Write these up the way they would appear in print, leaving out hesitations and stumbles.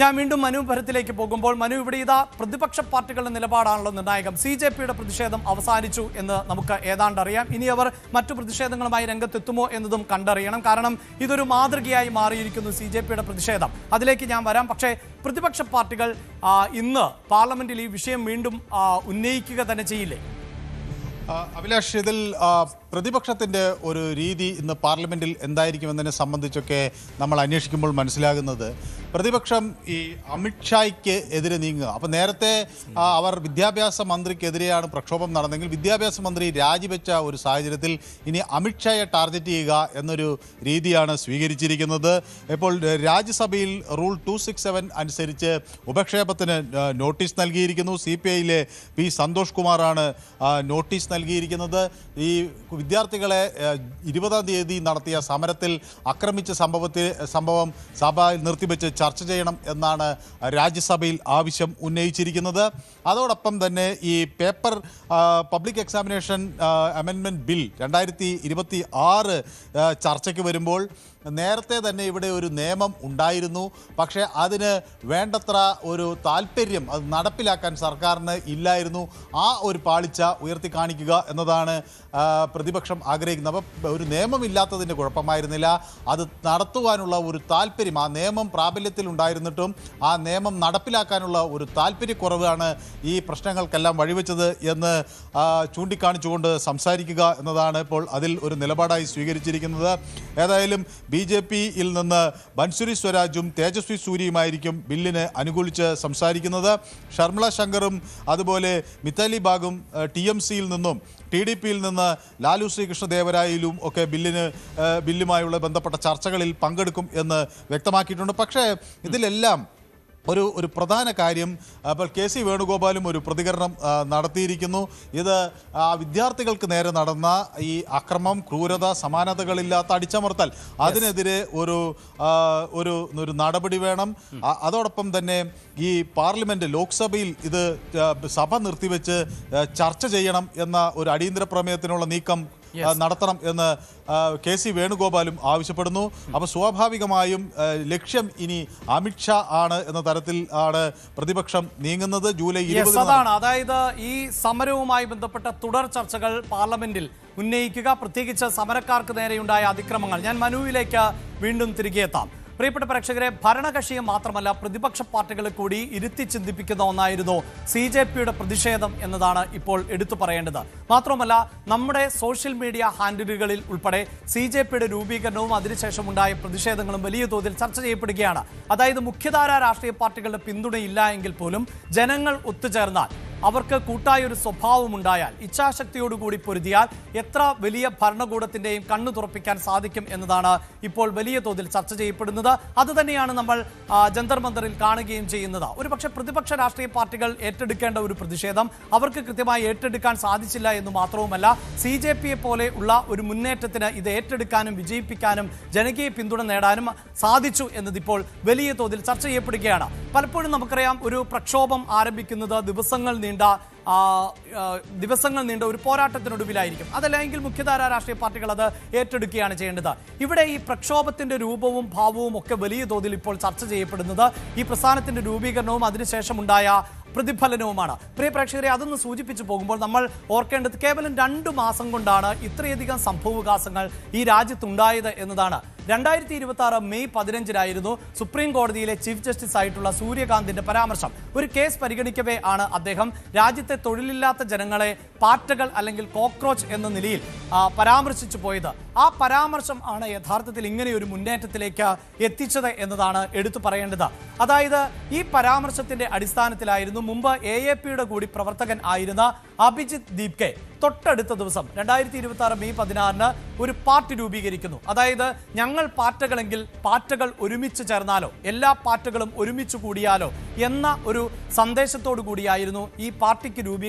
ഞാൻ വീണ്ടും മനു ഭരത്തിലേക്ക് പോകുമ്പോൾ മനു ഇവിടെ ഇതാ പ്രതിപക്ഷ പാർട്ടികളുടെ നിലപാടാണല്ലോ നിർണായകം. CJPയുടെ പ്രതിഷേധം അവസാനിച്ചു എന്ന് നമുക്ക് ഏതാണ്ട് അറിയാം. ഇനി അവർ മറ്റു പ്രതിഷേധങ്ങളുമായി രംഗത്തെത്തുമോ എന്നതും കണ്ടറിയണം. കാരണം ഇതൊരു മാതൃകയായി മാറിയിരിക്കുന്നു CJPയുടെ പ്രതിഷേധം. അതിലേക്ക് ഞാൻ വരാം. പക്ഷേ പ്രതിപക്ഷ പാർട്ടികൾ ഇന്ന് പാർലമെന്റിൽ ഈ വിഷയം വീണ്ടും ഉന്നയിക്കുക തന്നെ ചെയ്യില്ലേ? അഭിലാഷ്, ഇതിൽ പ്രതിപക്ഷത്തിൻ്റെ ഒരു രീതി ഇന്ന് പാർലമെൻറ്റിൽ എന്തായിരിക്കുമെന്നതിനെ സംബന്ധിച്ചൊക്കെ നമ്മൾ അന്വേഷിക്കുമ്പോൾ മനസ്സിലാകുന്നത് പ്രതിപക്ഷം ഈ അമിത്ഷായ്ക്ക് എതിരെ നീങ്ങുക. അപ്പോൾ നേരത്തെ അവർ വിദ്യാഭ്യാസ മന്ത്രിക്കെതിരെയാണ് പ്രക്ഷോഭം നടന്നെങ്കിൽ വിദ്യാഭ്യാസ മന്ത്രി രാജിവെച്ച ഒരു സാഹചര്യത്തിൽ ഇനി അമിത്ഷായെ ടാർഗറ്റ് ചെയ്യുക എന്നൊരു രീതിയാണ് സ്വീകരിച്ചിരിക്കുന്നത്. ഇപ്പോൾ രാജ്യസഭയിൽ റൂൾ 267 അനുസരിച്ച് ഉപക്ഷേപത്തിന് നോട്ടീസ് നൽകിയിരിക്കുന്നു. CPIയിലെ P. സന്തോഷ് കുമാറാണ് നോട്ടീസ് നൽകിയിരിക്കുന്നത്. ഈ വിദ്യാർത്ഥികളെ 20-ാം തീയതി നടത്തിയ സമരത്തിൽ ആക്രമിച്ച സംഭവം സഭയിൽ നിർത്തിവെച്ച് ചർച്ച ചെയ്യണം എന്നാണ് രാജ്യസഭയിൽ ആവശ്യം ഉന്നയിച്ചിരിക്കുന്നത്. അതോടൊപ്പം തന്നെ ഈ paper public examination amendment bill 2026 ചർച്ചയ്ക്ക് വരുമ്പോൾ നേരത്തെ തന്നെ ഇവിടെ ഒരു നിയമം ഉണ്ടായിരുന്നു. പക്ഷേ അതിന് വേണ്ടത്ര ഒരു താല്പര്യം അത് നടപ്പിലാക്കാൻ സർക്കാരിന് ഇല്ലായിരുന്നു. ആ ഒരു പാളിച്ച ഉയർത്തി കാണിക്കുക എന്നതാണ് പ്രതിപക്ഷം ആഗ്രഹിക്കുന്നത്. അപ്പോൾ ഒരു നിയമമില്ലാത്തതിൻ്റെ കുഴപ്പമായിരുന്നില്ല, അത് നടത്തുവാനുള്ള ഒരു താല്പര്യം, ആ നിയമം പ്രാബല്യത്തിൽ ഉണ്ടായിരുന്നിട്ടും ആ നിയമം നടപ്പിലാക്കാനുള്ള ഒരു താല്പര്യക്കുറവാണ് ഈ പ്രശ്നങ്ങൾക്കെല്ലാം വഴിവെച്ചത് എന്ന് ചൂണ്ടിക്കാണിച്ചുകൊണ്ട് സംസാരിക്കുക എന്നതാണ് ഇപ്പോൾ അതിൽ ഒരു നിലപാടായി സ്വീകരിച്ചിരിക്കുന്നത്. ഏതായാലും BJPയിൽ നിന്ന് ബൻസുരി സ്വരാജും തേജസ്വി സൂര്യയുമായിരിക്കും ബില്ലിന് അനുകൂലിച്ച് സംസാരിക്കുന്നത്. ഷർമിള ശങ്കറും അതുപോലെ മിതാലി ബാഗും TMCയിൽ നിന്നും TDPയിൽ നിന്ന് ലാലു ശ്രീകൃഷ്ണദേവരായയിലും ഒക്കെ ബില്ലുമായുള്ള ബന്ധപ്പെട്ട ചർച്ചകളിൽ പങ്കെടുക്കും എന്ന് വ്യക്തമാക്കിയിട്ടുണ്ട്. പക്ഷേ ഇതിലെല്ലാം ഒരു പ്രധാന കാര്യം, അപ്പോൾ KC വേണുഗോപാലും ഒരു പ്രതികരണം നടത്തിയിരിക്കുന്നു. ഇത് വിദ്യാർത്ഥികൾക്ക് നേരെ നടന്ന ഈ അക്രമം, ക്രൂരത, സമാനതകളില്ലാത്ത അടിച്ചമർത്തൽ, അതിനെതിരെ ഒരു നടപടി വേണം. അതോടൊപ്പം തന്നെ ഈ പാർലമെൻറ്റ് ലോക്സഭയിൽ ഇത് സഭ നിർത്തിവെച്ച് ചർച്ച ചെയ്യണം എന്ന ഒരു അടിയന്തര പ്രമേയത്തിനുള്ള നീക്കം നടത്തണം എന്ന് KC വേണുഗോപാലും ആവശ്യപ്പെടുന്നു. അപ്പോൾ സ്വാഭാവികമായും ലക്ഷ്യം ഇനി അമിത്ഷാ ആണ് എന്ന തരത്തിൽ ആണ് പ്രതിപക്ഷം നീങ്ങുന്നത്. ജൂലൈ 20 അതായത് ഈ സമരവുമായി ബന്ധപ്പെട്ട തുടർ ചർച്ചകൾ പാർലമെന്റിൽ ഉന്നയിക്കുക, പ്രത്യേകിച്ച് സമരക്കാർക്ക് നേരെയുണ്ടായ അതിക്രമങ്ങൾ. ഞാൻ മനുവിലേക്ക് വീണ്ടും തിരികെ എത്താം. പ്രിയപ്പെട്ട പ്രേക്ഷകരെ, ഭരണകക്ഷിയെ മാത്രമല്ല പ്രതിപക്ഷ പാർട്ടികളെ കൂടി ഇരുത്തി ചിന്തിപ്പിക്കുന്ന ഒന്നായിരുന്നു CJPയുടെ പ്രതിഷേധം എന്നതാണ് ഇപ്പോൾ എടുത്തു പറയേണ്ടത്. മാത്രമല്ല, നമ്മുടെ സോഷ്യൽ മീഡിയ ഹാൻഡിലുകളിൽ ഉൾപ്പെടെ CJPയുടെ രൂപീകരണവും അതിനുശേഷം ഉണ്ടായ പ്രതിഷേധങ്ങളും വലിയ തോതിൽ ചർച്ച ചെയ്യപ്പെടുകയാണ്. അതായത് മുഖ്യധാര രാഷ്ട്രീയ പാർട്ടികളുടെ പിന്തുണയില്ല എങ്കിൽ പോലും ജനങ്ങൾ ഒത്തുചേർന്നാൽ, അവർക്ക് കൂട്ടായൊരു സ്വഭാവമുണ്ടായാൽ, ഇച്ഛാശക്തിയോടുകൂടി പൊരുതിയാൽ എത്ര വലിയ ഭരണകൂടത്തിൻ്റെയും കണ്ണു തുറപ്പിക്കാൻ സാധിക്കും എന്നതാണ് ഇപ്പോൾ വലിയ തോതിൽ ചർച്ച ചെയ്യപ്പെടുന്നത്. അതുതന്നെയാണ് നമ്മൾ ജന്തർ മന്ദറിൽ കാണുകയും ചെയ്യുന്നത്. ഒരുപക്ഷെ പ്രതിപക്ഷ രാഷ്ട്രീയ പാർട്ടികൾ ഏറ്റെടുക്കേണ്ട ഒരു പ്രതിഷേധം അവർക്ക് കൃത്യമായി ഏറ്റെടുക്കാൻ സാധിച്ചില്ല എന്ന് മാത്രവുമല്ല, CJPയെ പോലെ ഉള്ള ഒരു മുന്നേറ്റത്തിന് ഇത് ഏറ്റെടുക്കാനും വിജയിപ്പിക്കാനും ജനകീയ പിന്തുണ നേടാനും സാധിച്ചു എന്നതിപ്പോൾ വലിയ തോതിൽ ചർച്ച ചെയ്യപ്പെടുകയാണ്. പലപ്പോഴും നമുക്കറിയാം, ഒരു പ്രക്ഷോഭം ആരംഭിക്കുന്നത് ദിവസങ്ങൾ നീണ്ട ഒരു പോരാട്ടത്തിനൊടുവിലായിരിക്കും. അതല്ലെങ്കിൽ മുഖ്യധാര രാഷ്ട്രീയ പാർട്ടികൾ അത് ഏറ്റെടുക്കുകയാണ് ചെയ്യേണ്ടത്. ഇവിടെ ഈ പ്രക്ഷോഭത്തിന്റെ രൂപവും ഭാവവും ഒക്കെ വലിയ തോതിൽ ഇപ്പോൾ ചർച്ച ചെയ്യപ്പെടുന്നത് ഈ പ്രസ്ഥാനത്തിന്റെ രൂപീകരണവും അതിനുശേഷം ഉണ്ടായ പ്രതിഫലനവുമാണ്. പ്രിയ പ്രേക്ഷകരെ, അതൊന്ന് സൂചിപ്പിച്ചു പോകുമ്പോൾ നമ്മൾ ഓർക്കേണ്ടത് കേവലം 2 മാസം കൊണ്ടാണ് ഇത്രയധികം സംഭവവികാസങ്ങൾ ഈ രാജ്യത്തുണ്ടായത് എന്നതാണ്. 2026 മെയ് 15 സുപ്രീം കോടതിയിലെ ചീഫ് ജസ്റ്റിസ് ആയിട്ടുള്ള സൂര്യകാന്തിന്റെ പരാമർശം. ഒരു കേസ് പരിഗണിക്കവേ ആണ് അദ്ദേഹം രാജ്യത്തെ തൊഴിലില്ലാത്ത ജനങ്ങളെ പാറ്റകൾ അല്ലെങ്കിൽ കോക്രോച്ച് എന്ന നിലയിൽ പരാമർശിച്ചു പോയത്. ആ പരാമർശം ആണ് യഥാർത്ഥത്തിൽ ഇങ്ങനെയൊരു മുന്നേറ്റത്തിലേക്ക് എത്തിച്ചത് എന്നതാണ് എടുത്തു പറയേണ്ടത്. അതായത് ഈ പരാമർശത്തിന്റെ അടിസ്ഥാനത്തിലായിരുന്നു മുമ്പ് AAPയുടെ കൂടി പ്രവർത്തകൻ ആയിരുന്ന അഭിജിത്ത് ദീപ്കെ തൊട്ടടുത്ത ദിവസം 2026 മെയ് 16 ഒരു പാർട്ടി രൂപീകരിക്കുന്നു. അതായത് ഞങ്ങൾ പാറ്റകളെങ്കിൽ പാറ്റകൾ ഒരുമിച്ച് ചേർന്നാലോ, എല്ലാ പാറ്റകളും ഒരുമിച്ച് കൂടിയാലോ എന്ന ഒരു സന്ദേശത്തോടു കൂടിയായിരുന്നു ഈ പാർട്ടിക്ക്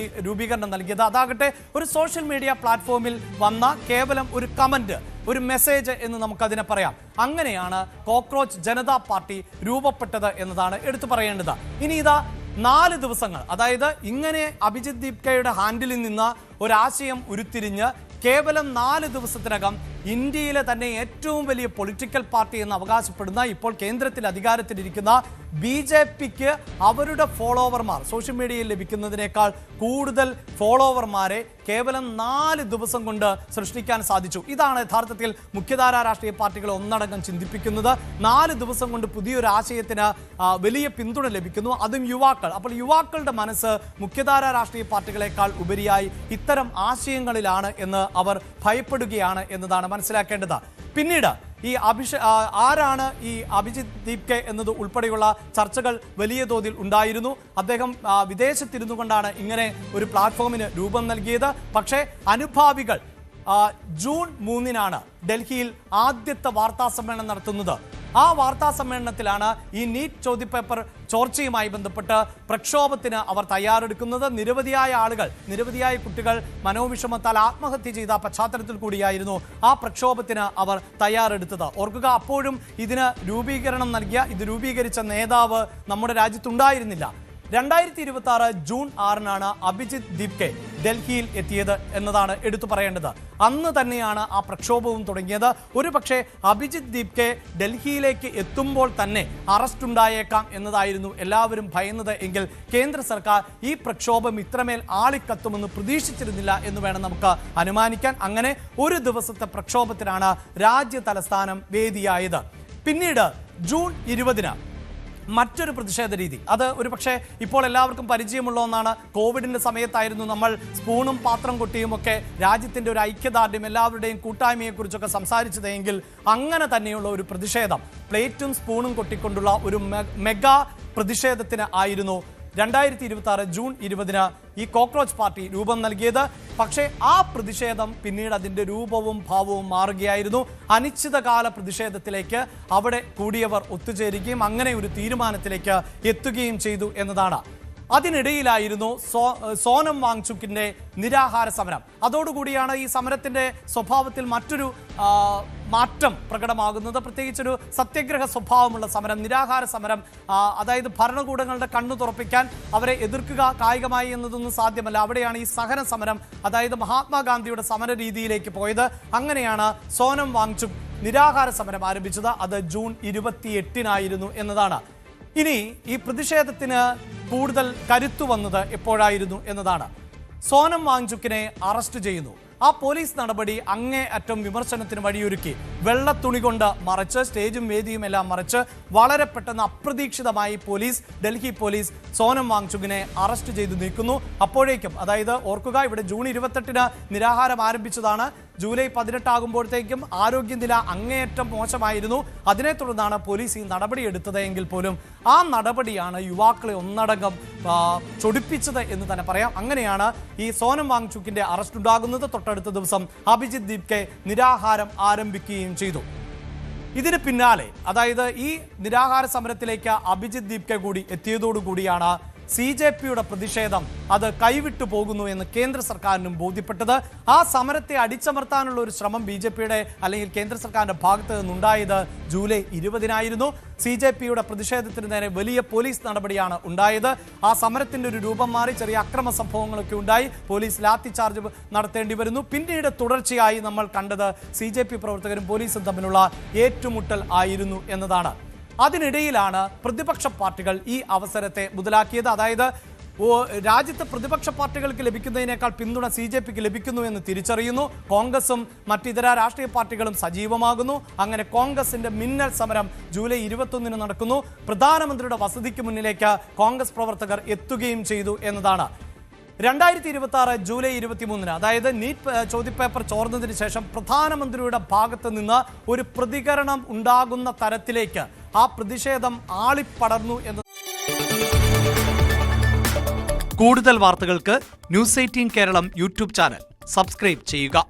രൂപീകരണം നൽകിയത്. അതാകട്ടെ ഒരു സോഷ്യൽ മീഡിയ പ്ലാറ്റ്ഫോമിൽ വന്ന കേവലം ഒരു കമന്റ്, ഒരു മെസ്സേജ് എന്ന് നമുക്കതിനെ പറയാം. അങ്ങനെയാണ് കോക്രോച്ച് ജനതാ പാർട്ടി രൂപപ്പെട്ടത് എന്നതാണ് എടുത്തു പറയേണ്ടത്. ഇനി ഇതാ 4 ദിവസങ്ങൾ, അതായത് ഇങ്ങനെ അഭിജിത്ത് ദീപ്കയുടെ ഹാൻഡിലിൽ നിന്ന് ഒരാശയം ഉരുത്തിരിഞ്ഞ് കേവലം 4 ദിവസത്തിനകം ഇന്ത്യയിലെ തന്നെ ഏറ്റവും വലിയ പൊളിറ്റിക്കൽ പാർട്ടി എന്ന് അവകാശപ്പെടുന്ന, ഇപ്പോൾ കേന്ദ്രത്തിൽ അധികാരത്തിലിരിക്കുന്ന BJPക്ക് അവരുടെ ഫോളോവർമാർ സോഷ്യൽ മീഡിയയിൽ ലഭിക്കുന്നതിനേക്കാൾ കൂടുതൽ ഫോളോവർമാരെ കേവലം 4 ദിവസം കൊണ്ട് സൃഷ്ടിക്കാൻ സാധിച്ചു. ഇതാണ് യഥാർത്ഥത്തിൽ മുഖ്യധാരാ രാഷ്ട്രീയ പാർട്ടികൾ ഒന്നടങ്കം ചിന്തിപ്പിക്കുന്നത്. 4 ദിവസം കൊണ്ട് പുതിയൊരു ആശയത്തിന് വലിയ പിന്തുണ ലഭിക്കുന്നു, അതും യുവാക്കൾ. അപ്പോൾ യുവാക്കളുടെ മനസ്സ് മുഖ്യധാരാ രാഷ്ട്രീയ പാർട്ടികളെക്കാൾ ഉപരിയായി ഇത്തരം ആശയങ്ങളിലാണ് എന്ന് അവർ ഭയപ്പെടുകയാണ് എന്നതാണ് മനസ്സിലാക്കേണ്ടത്. പിന്നീട് ഈ ആരാണ് ഈ അഭിജിത്ത് ദീപ്കെ എന്നത് ഉൾപ്പെടെയുള്ള ചർച്ചകൾ വലിയ തോതിൽ ഉണ്ടായിരുന്നു. അദ്ദേഹം വിദേശത്തിരുന്നു കൊണ്ടാണ് ഇങ്ങനെ ഒരു പ്ലാറ്റ്ഫോമിന് രൂപം നൽകിയത്. പക്ഷേ അനുഭാവികൾ ജൂൺ 3-നാണ് ഡൽഹിയിൽ ആദ്യത്തെ വാർത്താ സമ്മേളനം നടത്തുന്നത്. ആ വാർത്താ സമ്മേളനത്തിലാണ് ഈ നീറ്റ് ചോദ്യപേപ്പർ ചോർച്ചയുമായി ബന്ധപ്പെട്ട് പ്രക്ഷോഭത്തിന് അവർ തയ്യാറെടുക്കുന്നത്. നിരവധിയായ ആളുകൾ, നിരവധിയായ കുട്ടികൾ മനോവിഷമത്താൽ ആത്മഹത്യ ചെയ്ത പശ്ചാത്തലത്തിൽ കൂടിയായിരുന്നു ആ പ്രക്ഷോഭത്തിന് അവർ തയ്യാറെടുത്തത്. ഓർക്കുക, അപ്പോഴും ഇതിന് ഇത് രൂപീകരിച്ച നേതാവ് നമ്മുടെ രാജ്യത്തുണ്ടായിരുന്നില്ല. 2026 ജൂൺ 6-നാണ് അഭിജിത്ത് ദീപ്കെ ഡൽഹിയിൽ എത്തിയത് എന്നതാണ് എടുത്തു പറയേണ്ടത്. അന്ന് തന്നെയാണ് ആ പ്രക്ഷോഭവും തുടങ്ങിയത്. ഒരുപക്ഷെ അഭിജിത്ത് ദീപ്കെ ഡൽഹിയിലേക്ക് എത്തുമ്പോൾ തന്നെ അറസ്റ്റ് ഉണ്ടായേക്കാം എന്നതായിരുന്നു എല്ലാവരും ഭയന്നത് എങ്കിൽ കേന്ദ്ര സർക്കാർ ഈ പ്രക്ഷോഭം ഇത്രമേൽ ആളിക്കത്തുമെന്ന് പ്രതീക്ഷിച്ചിരുന്നില്ല എന്ന് വേണം നമുക്ക് അനുമാനിക്കാൻ. അങ്ങനെ ഒരു ദിവസത്തെ പ്രക്ഷോഭത്തിനാണ് രാജ്യ തലസ്ഥാനം വേദിയായത്. പിന്നീട് ജൂൺ 20-ന് മറ്റൊരു പ്രതിഷേധ രീതി, അത് ഒരുപക്ഷെ ഇപ്പോൾ എല്ലാവർക്കും പരിചയമുള്ള ഒന്നാണ്. കോവിഡിന്റെ സമയത്തായിരുന്നു നമ്മൾ സ്പൂണും പാത്രം കൊട്ടിയും ഒക്കെ രാജ്യത്തിന്റെ ഒരു ഐക്യദാർഢ്യം, എല്ലാവരുടെയും കൂട്ടായ്മയെക്കുറിച്ചൊക്കെ സംസാരിച്ചതെങ്കിൽ അങ്ങനെ തന്നെയുള്ള ഒരു പ്രതിഷേധം, പ്ലേറ്റും സ്പൂണും കൊട്ടിക്കൊണ്ടുള്ള ഒരു മെഗാ പ്രതിഷേധത്തിന് ആയിരുന്നു 2026 ജൂൺ 20-ന് ഈ കോക്രോച്ച് പാർട്ടി രൂപം നൽകിയത്. പക്ഷേ ആ പ്രതിഷേധം പിന്നീട് അതിൻ്റെ രൂപവും ഭാവവും മാറുകയായിരുന്നു. അനിശ്ചിതകാല പ്രതിഷേധത്തിലേക്ക് അവിടെ കൂടിയവർ ഒത്തുചേരുകയും അങ്ങനെ ഒരു തീരുമാനത്തിലേക്ക് എത്തുകയും ചെയ്തു എന്നതാണ്. അതിനിടയിലായിരുന്നു സോനം വാങ്ചുക്കിന്റെ നിരാഹാര സമരം. അതോടുകൂടിയാണ് ഈ സമരത്തിന്റെ സ്വഭാവത്തിൽ മറ്റൊരു മാറ്റം പ്രകടമാകുന്നത്. പ്രത്യേകിച്ചൊരു സത്യഗ്രഹ സ്വഭാവമുള്ള സമരം, നിരാഹാര സമരം. അതായത് ഭരണകൂടങ്ങളുടെ കണ്ണു തുറപ്പിക്കാൻ അവരെ എതിർക്കുക കായികമായി എന്നതൊന്നും സാധ്യമല്ല. അവിടെയാണ് ഈ സഹന സമരം, അതായത് മഹാത്മാഗാന്ധിയുടെ സമര രീതിയിലേക്ക് പോയത്. അങ്ങനെയാണ് സോനം വാങ്ചുക് നിരാഹാര സമരം ആരംഭിച്ചത്. അത് ജൂൺ 28-നായിരുന്നു എന്നതാണ്. ഇനി ഈ പ്രതിഷേധത്തിന് കൂടുതൽ കരുത്തു വന്നത് എപ്പോഴായിരുന്നു എന്നതാണ്. സോനം വാങ്ചുക്കിനെ അറസ്റ്റ് ചെയ്യുന്നു. ആ പോലീസ് നടപടി അങ്ങേയറ്റം വിമർശനത്തിന് വഴിയൊരുക്കി. വെള്ളത്തുണി കൊണ്ട് മറച്ച്, സ്റ്റേജും വേദിയും എല്ലാം മറച്ച് വളരെ പെട്ടെന്ന് അപ്രതീക്ഷിതമായി ഡൽഹി പോലീസ് സോനം വാങ്ചുക്കിനെ അറസ്റ്റ് ചെയ്തു നീക്കുന്നു. അപ്പോഴേക്കും, അതായത് ഓർക്കുക, ഇവിടെ ജൂൺ 28-ന് നിരാഹാരം ആരംഭിച്ചതാണ്. ജൂലൈ 18 ആകുമ്പോഴത്തേക്കും ആരോഗ്യനില അങ്ങേയറ്റം മോശമായിരുന്നു. അതിനെ തുടർന്നാണ് പോലീസ് ഈ നടപടി എടുത്തത് എങ്കിൽ പോലും ആ നടപടിയാണ് യുവാക്കളെ ഒന്നടങ്കം ചൊടിപ്പിച്ചത് എന്ന് തന്നെ പറയാം. അങ്ങനെയാണ് ഈ സോനം വാങ്ചുക്കിന്റെ അറസ്റ്റ് ഉണ്ടാകുന്നത്. തൊട്ടടുത്ത ദിവസം അഭിജിത്ത് ദീപ്കെ നിരാഹാരം ആരംഭിക്കുകയും ചെയ്തു. ഇതിന് പിന്നാലെ, അതായത് ഈ നിരാഹാര സമരത്തിലേക്ക് അഭിജിത്ത് ദീപ്കെ കൂടി എത്തിയതോടുകൂടിയാണ് CJPയുടെ പ്രതിഷേധം അത് കൈവിട്ടു പോകുന്നു എന്ന് കേന്ദ്ര സർക്കാരിനും ബോധ്യപ്പെട്ടത്. ആ സമരത്തെ അടിച്ചമർത്താനുള്ള ഒരു ശ്രമം BJPയുടെ അല്ലെങ്കിൽ കേന്ദ്ര സർക്കാരിന്റെ ഭാഗത്ത് നിന്നുണ്ടായത് ജൂലൈ 20-നായിരുന്നു. CJPയുടെ പ്രതിഷേധത്തിന് നേരെ വലിയ പോലീസ് നടപടിയാണ് ഉണ്ടായത്. ആ സമരത്തിന്റെ ഒരു രൂപം മാറി, ചെറിയ അക്രമ സംഭവങ്ങളൊക്കെ ഉണ്ടായി. പോലീസ് ലാത്തി ചാർജ് നടത്തേണ്ടി വരുന്നു. പിന്നീട് തുടർച്ചയായി നമ്മൾ കണ്ടത് CJP പ്രവർത്തകരും പോലീസും തമ്മിലുള്ള ഏറ്റുമുട്ടൽ ആയിരുന്നു എന്നതാണ്. അതിനിടയിലാണ് പ്രതിപക്ഷ പാർട്ടികൾ ഈ അവസരത്തെ മുതലാക്കിയത്. അതായത് രാജ്യത്തെ പ്രതിപക്ഷ പാർട്ടികൾക്ക് ലഭിക്കുന്നതിനേക്കാൾ പിന്തുണ CJPക്ക് ലഭിക്കുന്നു എന്ന് തിരിച്ചറിയുന്നു. കോൺഗ്രസും മറ്റിതര രാഷ്ട്രീയ പാർട്ടികളും സജീവമാകുന്നു. അങ്ങനെ കോൺഗ്രസിന്റെ മിന്നൽ സമരം ജൂലൈ 21-ന് നടക്കുന്നു. പ്രധാനമന്ത്രിയുടെ വസതിക്ക് മുന്നിലേക്ക് കോൺഗ്രസ് പ്രവർത്തകർ എത്തുകയും ചെയ്തു എന്നതാണ്. 2026 ജൂലൈ 23-ന്, അതായത് നീറ്റ് ചോദ്യപേപ്പർ ചോർന്നതിന് ശേഷം പ്രധാനമന്ത്രിയുടെ ഭാഗത്ത് നിന്ന് ഒരു പ്രതികരണം ഉണ്ടാകുന്ന തരത്തിലേക്ക് ആ പ്രതിഷേധം ആളിപ്പടർന്നു എന്ന്. കൂടുതൽ വാർത്തകൾക്ക് News 18 Keralam YouTube channel subscribe ചെയ്യുക.